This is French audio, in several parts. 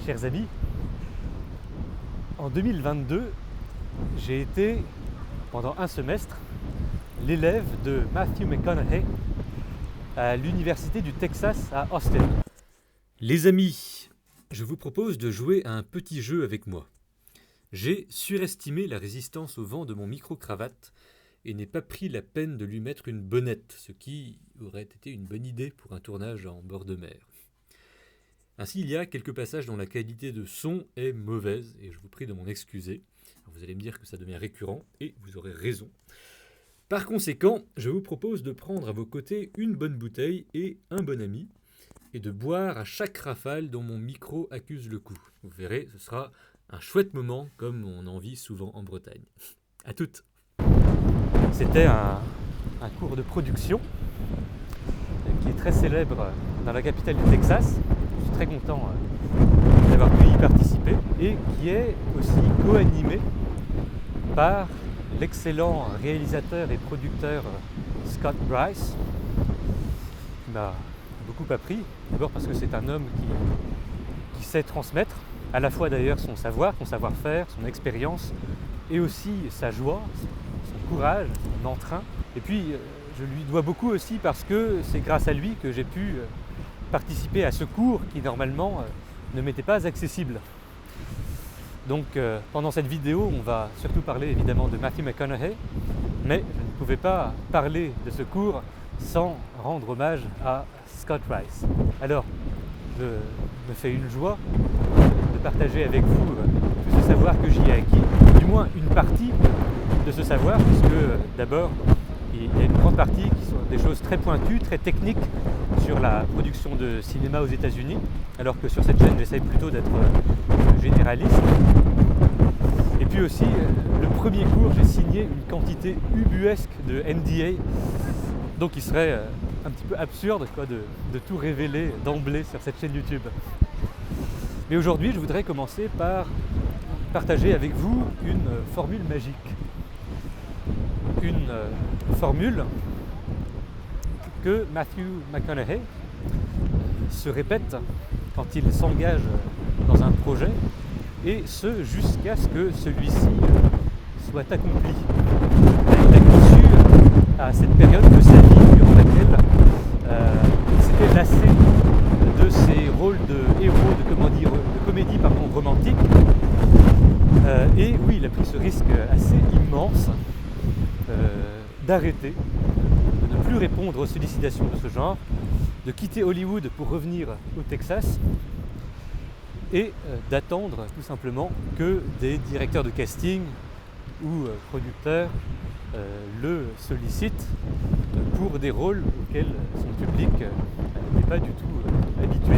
chers amis, en 2022, j'ai été, pendant un semestre, l'élève de Matthew McConaughey à l'université du Texas à Austin. Les amis, je vous propose de jouer à un petit jeu avec moi. J'ai surestimé la résistance au vent de mon micro-cravate et n'ai pas pris la peine de lui mettre une bonnette, ce qui aurait été une bonne idée pour un tournage en bord de mer. Ainsi, il y a quelques passages dont la qualité de son est mauvaise, et je vous prie de m'en excuser. Alors, vous allez me dire que ça devient récurrent, et vous aurez raison. Par conséquent, je vous propose de prendre à vos côtés une bonne bouteille et un bon ami, et de boire à chaque rafale dont mon micro accuse le coup. Vous verrez, ce sera un chouette moment, comme on en vit souvent en Bretagne. À toutes. C'était un cours de production qui est très célèbre dans la capitale du Texas. Je suis très content d'avoir pu y participer et qui est aussi co-animé par l'excellent réalisateur et producteur Scott Bryce, qui m'a beaucoup appris. D'abord parce que c'est un homme qui sait transmettre à la fois d'ailleurs son savoir, son savoir-faire, son expérience et aussi sa joie, son courage, son entrain. Et puis je lui dois beaucoup aussi parce que c'est grâce à lui que j'ai pu participer à ce cours qui normalement ne m'était pas accessible. Donc pendant cette vidéo, on va surtout parler évidemment de Matthew McConaughey, mais je ne pouvais pas parler de ce cours sans rendre hommage à Scott Bryce. Alors, je me fais une joie de partager avec vous tout ce savoir que j'y ai acquis, du moins une partie de ce savoir, puisque d'abord, il y a une grande partie qui sont des choses très pointues, très techniques sur la production de cinéma aux États-Unis, alors que sur cette chaîne, j'essaye plutôt d'être généraliste. Et puis aussi, le premier cours, j'ai signé une quantité ubuesque de NDA, donc il serait un petit peu absurde de tout révéler d'emblée sur cette chaîne YouTube. Mais aujourd'hui, je voudrais commencer par partager avec vous une formule magique. Une formule que Matthew McConaughey se répète quand il s'engage dans un projet, et ce jusqu'à ce que celui-ci soit accompli. Il a mis sûr à cette période de sa vie durant laquelle il s'était lassé de ses rôles de héros de comédie romantique, et oui, il a pris ce risque assez immense d'arrêter, de ne plus répondre aux sollicitations de ce genre, de quitter Hollywood pour revenir au Texas et d'attendre tout simplement que des directeurs de casting ou producteurs le sollicitent pour des rôles auxquels son public n'était pas du tout habitué.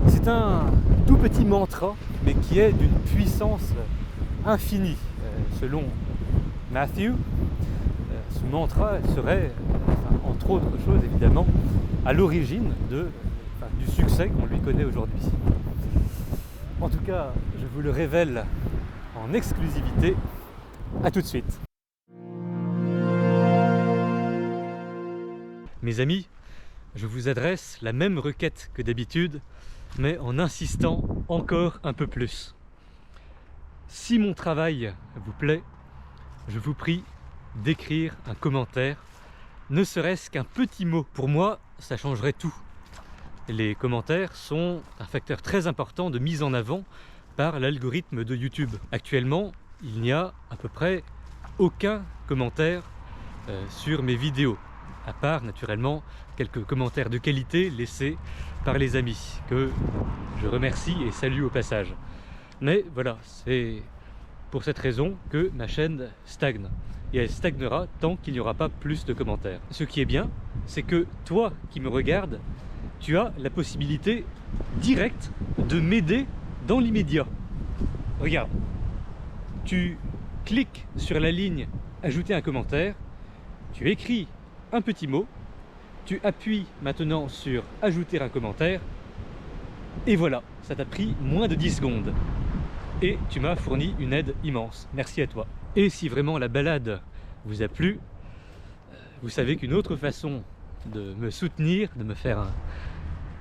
C'est un tout petit mantra, mais qui est d'une puissance infinie. Selon Matthew, ce mantra serait, entre autres choses évidemment, à l'origine du succès qu'on lui connaît aujourd'hui. En tout cas, je vous le révèle en exclusivité. À tout de suite. Mes amis, je vous adresse la même requête que d'habitude, mais en insistant encore un peu plus. Si mon travail vous plaît, je vous prie d'écrire un commentaire, ne serait-ce qu'un petit mot. Pour moi, ça changerait tout. Les commentaires sont un facteur très important de mise en avant par l'algorithme de YouTube. Actuellement, il n'y a à peu près aucun commentaire sur mes vidéos, à part naturellement quelques commentaires de qualité laissés par les amis, que je remercie et salue au passage. Mais voilà, c'est pour cette raison que ma chaîne stagne. Et elle stagnera tant qu'il n'y aura pas plus de commentaires. Ce qui est bien, c'est que toi qui me regardes, tu as la possibilité directe de m'aider dans l'immédiat. Regarde, tu cliques sur la ligne « Ajouter un commentaire », tu écris un petit mot, tu appuies maintenant sur « Ajouter un commentaire », et voilà, ça t'a pris moins de 10 secondes. Et tu m'as fourni une aide immense. Merci à toi. Et si vraiment la balade vous a plu, vous savez qu'une autre façon de me soutenir, de me faire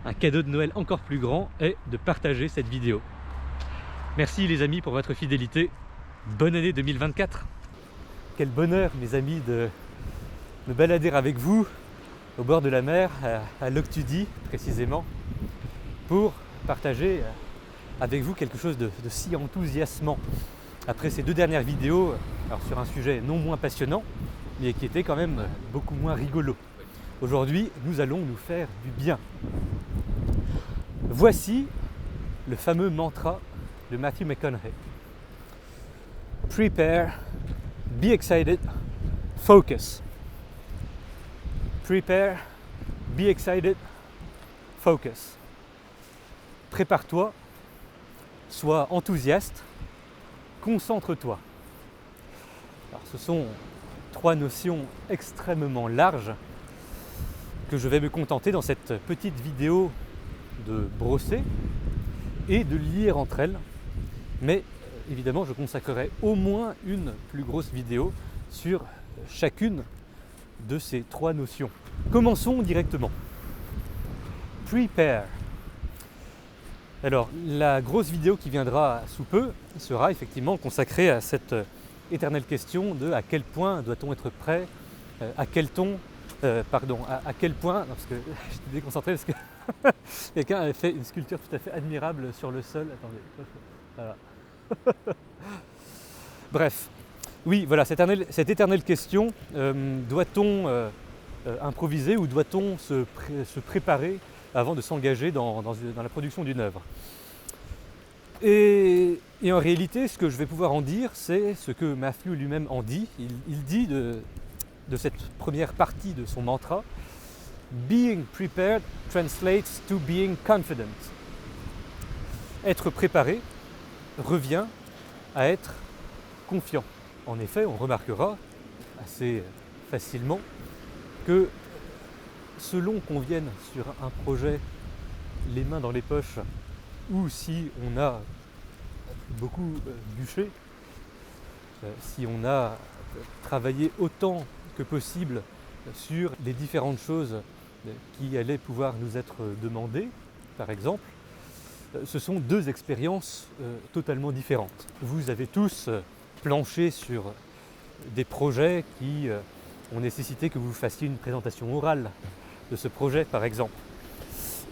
un cadeau de Noël encore plus grand est de partager cette vidéo. Merci les amis pour votre fidélité. Bonne année 2024. Quel bonheur mes amis de me balader avec vous au bord de la mer, à Loctudie précisément, pour partager avec vous quelque chose de si enthousiasmant. Après ces 2 dernières vidéos, alors sur un sujet non moins passionnant, mais qui était quand même beaucoup moins rigolo. Aujourd'hui, nous allons nous faire du bien. Voici le fameux mantra de Matthew McConaughey. Prepare, be excited, focus. Prepare, be excited, focus. Prépare-toi, sois enthousiaste, concentre-toi. Alors, ce sont 3 notions extrêmement larges que je vais me contenter dans cette petite vidéo de brosser et de lier entre elles. Mais évidemment, je consacrerai au moins une plus grosse vidéo sur chacune de ces 3 notions. Commençons directement. Prepare. Alors, la grosse vidéo qui viendra sous peu sera effectivement consacrée à cette éternelle question de à quel point doit-on être prêt, à quel ton, à quel point, non, parce que j'étais déconcentré parce que quelqu'un avait fait une sculpture tout à fait admirable sur le sol. Attendez, voilà. Bref, oui, voilà, cette éternelle question, doit-on improviser ou doit-on se préparer avant de s'engager dans la production d'une œuvre? Et en réalité, ce que je vais pouvoir en dire, c'est ce que Matthew lui-même en dit. Il dit de cette première partie de son mantra, « Being prepared translates to being confident ». Être préparé revient à être confiant. En effet, on remarquera assez facilement que selon qu'on vienne sur un projet les mains dans les poches ou si on a beaucoup bûché, si on a travaillé autant que possible sur les différentes choses qui allaient pouvoir nous être demandées, par exemple, ce sont 2 expériences totalement différentes. Vous avez tous planché sur des projets qui ont nécessité que vous fassiez une présentation orale de ce projet, par exemple.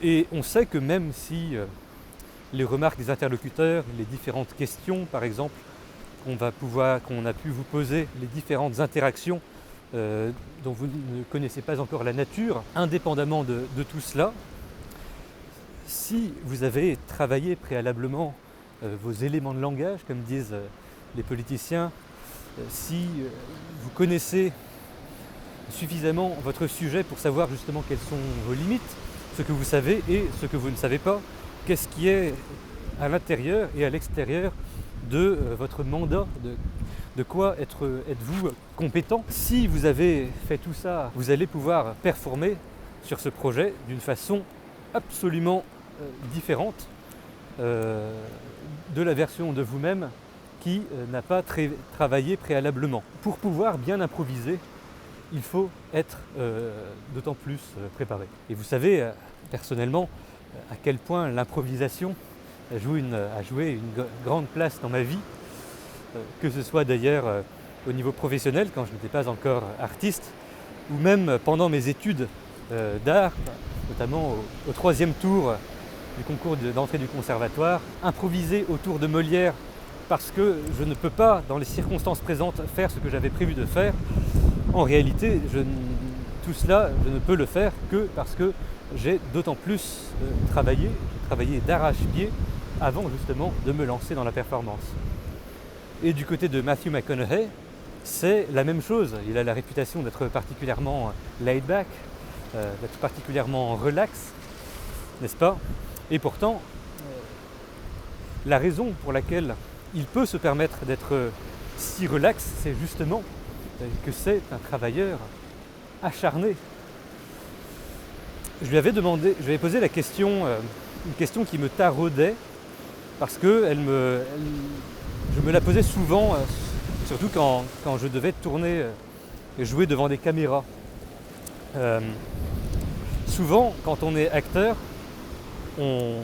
Et on sait que même si les remarques des interlocuteurs, les différentes questions, par exemple, qu'on a pu vous poser, les différentes interactions dont vous ne connaissez pas encore la nature, indépendamment de tout cela, si vous avez travaillé préalablement vos éléments de langage, comme disent les politiciens, si vous connaissez suffisamment votre sujet pour savoir justement quelles sont vos limites, ce que vous savez et ce que vous ne savez pas, qu'est-ce qui est à l'intérieur et à l'extérieur de votre mandat, de quoi êtes-vous compétent. Si vous avez fait tout ça, vous allez pouvoir performer sur ce projet d'une façon absolument différente de la version de vous-même qui n'a pas travaillé préalablement. Pour pouvoir bien improviser, il faut être d'autant plus préparé. Et vous savez personnellement à quel point l'improvisation a joué une grande place dans ma vie, que ce soit d'ailleurs au niveau professionnel quand je n'étais pas encore artiste, ou même pendant mes études d'art, notamment au 3e tour du concours d'entrée du conservatoire, improviser autour de Molière parce que je ne peux pas, dans les circonstances présentes, faire ce que j'avais prévu de faire. En réalité, tout cela, je ne peux le faire que parce que j'ai d'autant plus travaillé d'arrache-pied avant justement de me lancer dans la performance. Et du côté de Matthew McConaughey, c'est la même chose. Il a la réputation d'être particulièrement laid back, d'être particulièrement relax, n'est-ce pas? Et pourtant, la raison pour laquelle il peut se permettre d'être si relax, c'est justement que c'est un travailleur acharné. Je lui avais posé la question, une question qui me taraudait, parce que je me la posais souvent, surtout quand je devais tourner et jouer devant des caméras. Souvent, quand on est acteur, on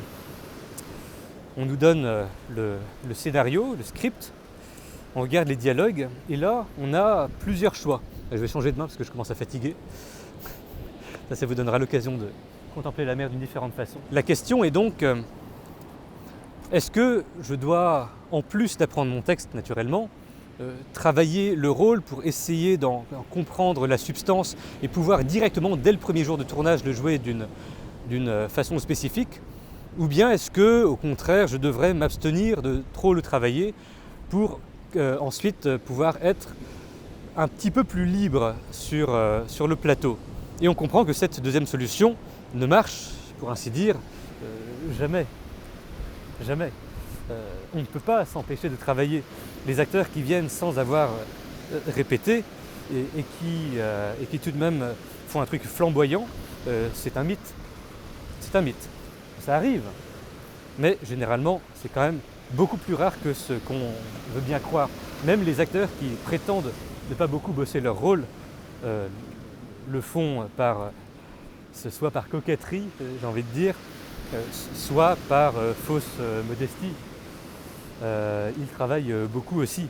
nous donne le scénario, le script, on regarde les dialogues, et là, on a plusieurs choix. Je vais changer de main parce que je commence à fatiguer. Ça vous donnera l'occasion de contempler la mer d'une différente façon. La question est donc, est-ce que je dois, en plus d'apprendre mon texte naturellement, travailler le rôle pour essayer d'en comprendre la substance et pouvoir directement, dès le premier jour de tournage, le jouer d'une façon spécifique, ou bien est-ce que, au contraire, je devrais m'abstenir de trop le travailler pour ensuite pouvoir être un petit peu plus libre sur le plateau. Et on comprend que cette deuxième solution ne marche, pour ainsi dire, jamais. Jamais. On ne peut pas s'empêcher de travailler. Les acteurs qui viennent sans avoir répété et qui tout de même font un truc flamboyant, c'est un mythe. C'est un mythe. Ça arrive. Mais généralement, c'est quand même beaucoup plus rare que ce qu'on veut bien croire. Même les acteurs qui prétendent ne pas beaucoup bosser leur rôle le font soit par coquetterie, j'ai envie de dire, soit par fausse modestie. Ils travaillent beaucoup aussi.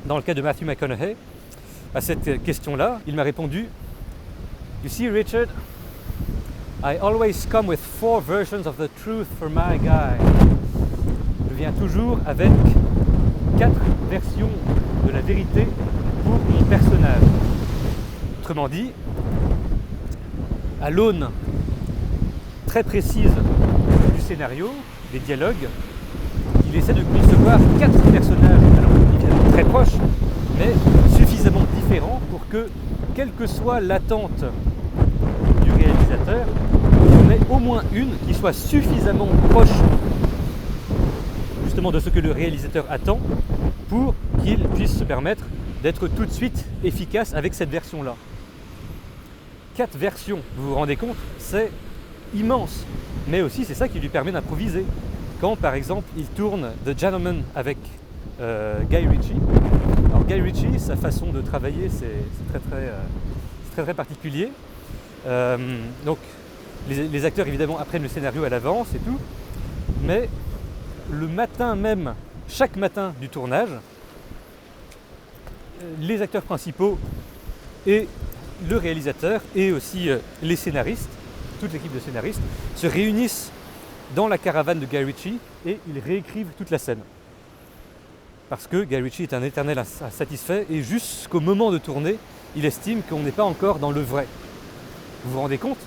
Dans le cas de Matthew McConaughey, à cette question-là, il m'a répondu « You see, Richard, I always come with 4 versions of the truth for my guy. » Je viens toujours avec 4 versions de la vérité pour mon personnage. Autrement dit, à l'aune très précise du scénario, des dialogues, il essaie de concevoir 4 personnages, alors évidemment très proches, mais suffisamment différents pour que, quelle que soit l'attente du réalisateur, il y en ait au moins une qui soit suffisamment proche justement de ce que le réalisateur attend pour qu'il puisse se permettre d'être tout de suite efficace avec cette version-là. 4 versions, vous vous rendez compte, c'est immense, mais aussi c'est ça qui lui permet d'improviser. Quand par exemple il tourne The Gentleman avec Guy Ritchie. Alors Guy Ritchie, sa façon de travailler, c'est très particulier. Donc les acteurs évidemment apprennent le scénario à l'avance et tout, mais le matin même, chaque matin du tournage, les acteurs principaux et le réalisateur et aussi les scénaristes, toute l'équipe de scénaristes, se réunissent dans la caravane de Guy Ritchie et ils réécrivent toute la scène. Parce que Guy Ritchie est un éternel insatisfait et jusqu'au moment de tourner, il estime qu'on n'est pas encore dans le vrai. Vous vous rendez compte ?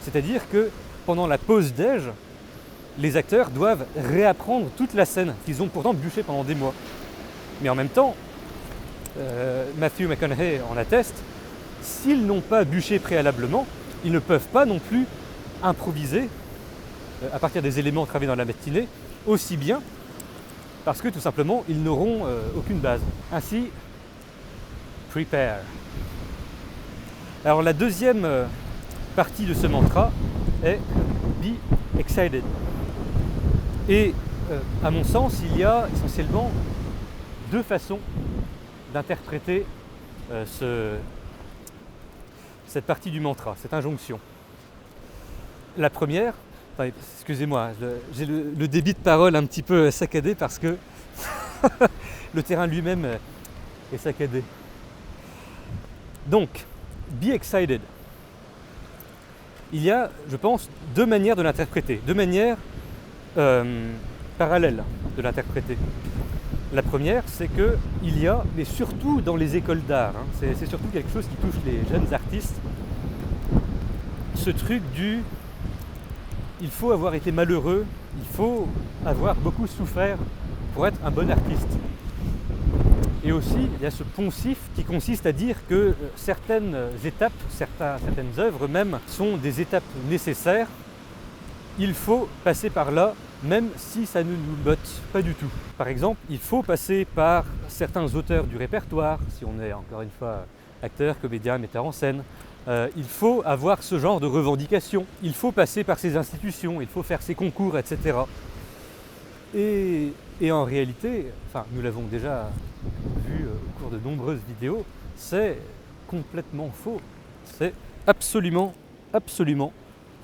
C'est-à-dire que pendant la pause déj, les acteurs doivent réapprendre toute la scène qu'ils ont pourtant bûché pendant des mois. Mais en même temps, Matthew McConaughey en atteste, s'ils n'ont pas bûché préalablement, ils ne peuvent pas non plus improviser à partir des éléments travaillés dans la matinée aussi bien, parce que tout simplement ils n'auront aucune base. Ainsi, prepare. Alors la deuxième partie de ce mantra est be excited. Et à mon sens, il y a essentiellement 2 façons d'interpréter cette partie du mantra, cette injonction. La première, excusez-moi, j'ai le débit de parole un petit peu saccadé parce que le terrain lui-même est saccadé. Donc, be excited. Il y a, je pense, 2 manières de l'interpréter, 2 manières parallèles de l'interpréter. La première, c'est qu'il y a, mais surtout dans les écoles d'art, c'est surtout quelque chose qui touche les jeunes artistes, ce truc du « il faut avoir été malheureux, il faut avoir beaucoup souffert pour être un bon artiste ». Et aussi, il y a ce poncif qui consiste à dire que certaines étapes, certaines œuvres même, sont des étapes nécessaires. Il faut passer par là, même si ça ne nous botte pas du tout. Par exemple, il faut passer par certains auteurs du répertoire, si on est encore une fois acteur, comédien, metteur en scène. Il faut avoir ce genre de revendications. Il faut passer par ces institutions, il faut faire ces concours, etc. Et en réalité, enfin, nous l'avons déjà vu au cours de nombreuses vidéos, c'est complètement faux. C'est absolument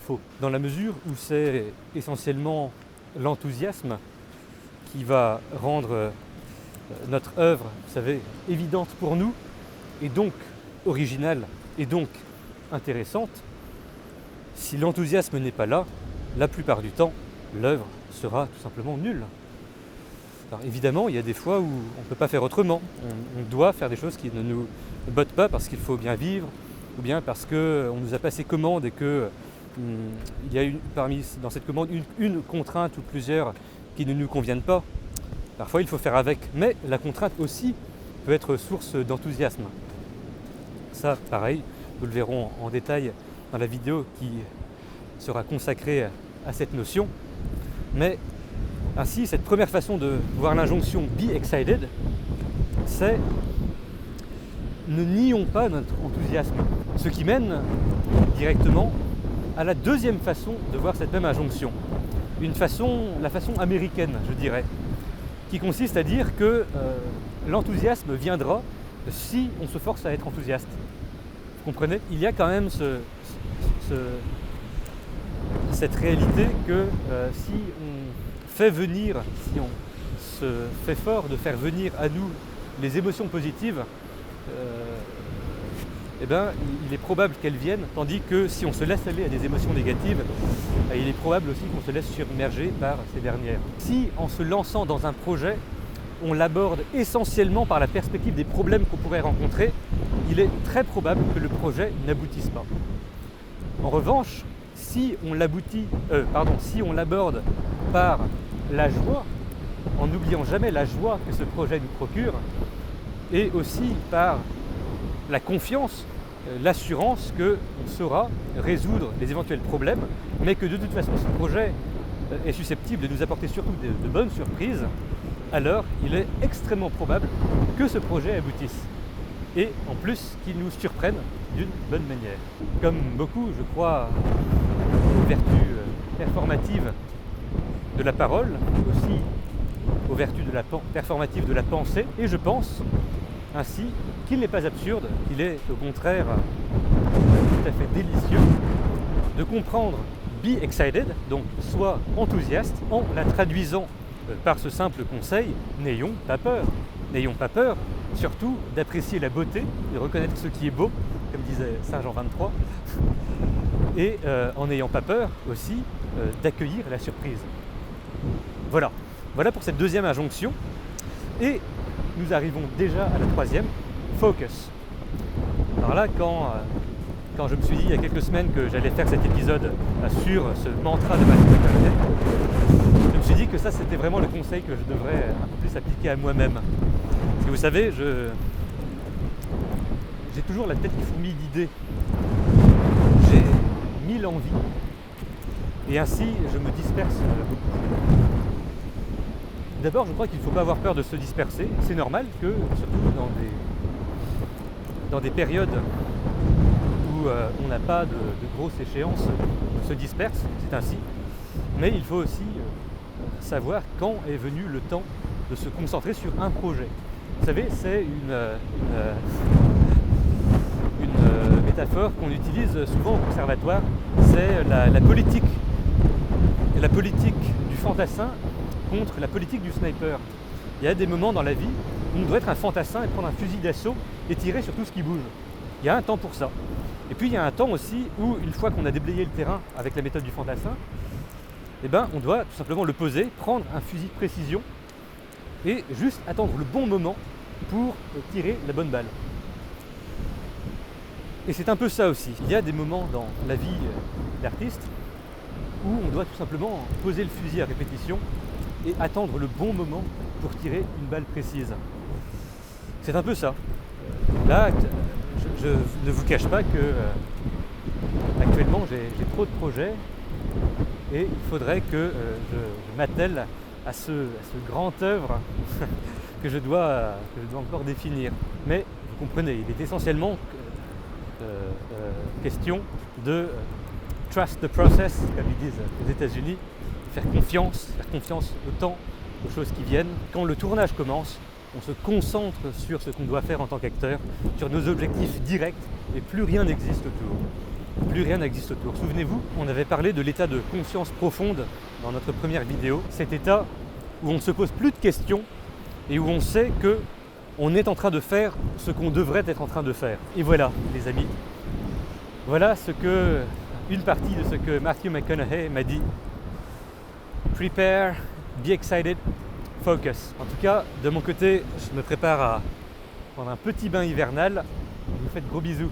faux, dans la mesure où c'est essentiellement l'enthousiasme qui va rendre notre œuvre, vous savez, évidente pour nous, et donc originale, et donc intéressante. Si l'enthousiasme n'est pas là, la plupart du temps, l'œuvre sera tout simplement nulle. Alors évidemment, il y a des fois où on ne peut pas faire autrement. On doit faire des choses qui ne nous bottent pas parce qu'il faut bien vivre, ou bien parce qu'on nous a passé commande et qu'il y a dans cette commande une contrainte ou plusieurs qui ne nous conviennent pas. Parfois, il faut faire avec, mais la contrainte aussi peut être source d'enthousiasme. Ça, pareil, nous le verrons en détail dans la vidéo qui sera consacrée à cette notion. Mais ainsi, cette première façon de voir l'injonction « be excited », c'est ne nions pas notre enthousiasme. Ce qui mène directement à la deuxième façon de voir cette même injonction. La façon américaine, je dirais, qui consiste à dire que l'enthousiasme viendra si on se force à être enthousiaste. Vous comprenez ? Il y a quand même cette réalité que si on fait venir, si on se fait fort de faire venir à nous les émotions positives, il est probable qu'elles viennent, tandis que si on se laisse aller à des émotions négatives, il est probable aussi qu'on se laisse submerger par ces dernières. Si en se lançant dans un projet, on l'aborde essentiellement par la perspective des problèmes qu'on pourrait rencontrer, il est très probable que le projet n'aboutisse pas. En revanche, si on l'aborde par la joie, en n'oubliant jamais la joie que ce projet nous procure, et aussi par la confiance, l'assurance qu'on saura résoudre les éventuels problèmes, mais que de toute façon ce projet est susceptible de nous apporter surtout de bonnes surprises, alors il est extrêmement probable que ce projet aboutisse. Et en plus qu'il nous surprenne d'une bonne manière. Comme beaucoup, je crois, aux vertus performatives de la parole, aussi aux vertus performatives de la pensée, et je pense ainsi qu'il n'est pas absurde, qu'il est au contraire tout à fait délicieux de comprendre « be excited », donc « sois enthousiaste », en la traduisant par ce simple conseil « n'ayons pas peur ». N'ayons pas peur, surtout d'apprécier la beauté, de reconnaître ce qui est beau, comme disait Saint Jean 23, et en n'ayant pas peur aussi d'accueillir la surprise. Voilà pour cette deuxième injonction. Et nous arrivons déjà à la troisième, focus. Alors là, quand je me suis dit il y a quelques semaines que j'allais faire cet épisode sur ce mantra de Matthew McConaughey, je me suis dit que ça c'était vraiment le conseil que je devrais un peu plus appliquer à moi-même. Parce que vous savez, j'ai toujours la tête qui fourmille d'idées. J'ai 1000 envies. Et ainsi, je me disperse beaucoup. D'abord, je crois qu'il ne faut pas avoir peur de se disperser. C'est normal que, surtout dans des périodes où on n'a pas de grosses échéances, on se disperse, c'est ainsi. Mais il faut aussi savoir quand est venu le temps de se concentrer sur un projet. Vous savez, c'est une métaphore qu'on utilise souvent au conservatoire, c'est la politique du fantassin contre la politique du sniper. Il y a des moments dans la vie où on doit être un fantassin et prendre un fusil d'assaut et tirer sur tout ce qui bouge. Il y a un temps pour ça. Et puis il y a un temps aussi où, une fois qu'on a déblayé le terrain avec la méthode du fantassin, on doit tout simplement le poser, prendre un fusil de précision et juste attendre le bon moment pour tirer la bonne balle. Et c'est un peu ça aussi. Il y a des moments dans la vie d'artiste où on doit tout simplement poser le fusil à répétition et attendre le bon moment pour tirer une balle précise. C'est un peu ça. Là, je ne vous cache pas que actuellement j'ai trop de projets et il faudrait que je m'attelle à ce grand œuvre que je dois encore définir. Mais vous comprenez, il est essentiellement question de trust the process, comme ils disent aux États-Unis, faire confiance au temps, aux choses qui viennent. Quand le tournage commence, on se concentre sur ce qu'on doit faire en tant qu'acteur, sur nos objectifs directs, et plus rien n'existe autour. plus rien n'existe autour. Souvenez-vous, on avait parlé de l'état de conscience profonde dans notre première vidéo. Cet état où on ne se pose plus de questions et où on sait que on est en train de faire ce qu'on devrait être en train de faire. Et voilà, les amis. Voilà une partie de ce que Matthew McConaughey m'a dit. Prepare, be excited, focus. En tout cas, de mon côté, je me prépare à prendre un petit bain hivernal. Je vous fais de gros bisous.